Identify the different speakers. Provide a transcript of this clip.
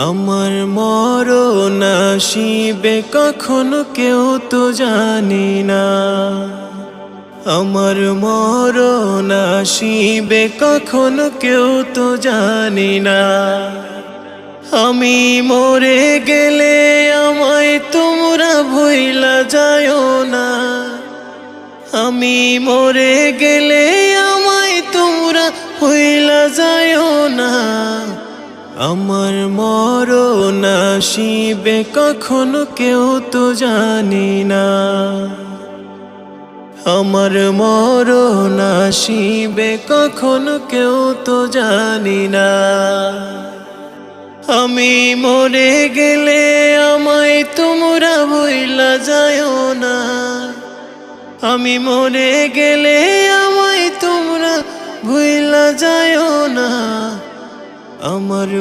Speaker 1: আমার মরণ আসিবে কখনো কেউ তো জানি না, আমার মরণ আসিবে কখনো কেউ তো জানি না। আমি মরে গেলে আমায় তোমরা ভুইলা যায়ও না, আমি মরে গেলে আমায় তোমরা ভুইলা যায়ও না। আমার মরণ আসিবে কখনো কেউ তো জানি না, আমার মরণ আসিবে কখনো কেউ তো জানি না। আমি মরে গেলে আমায় তোমরা ভুইলা যায়ও না, আমি মরে গেলে আমায় তোমরা ভুইলা যায়ও না। আমার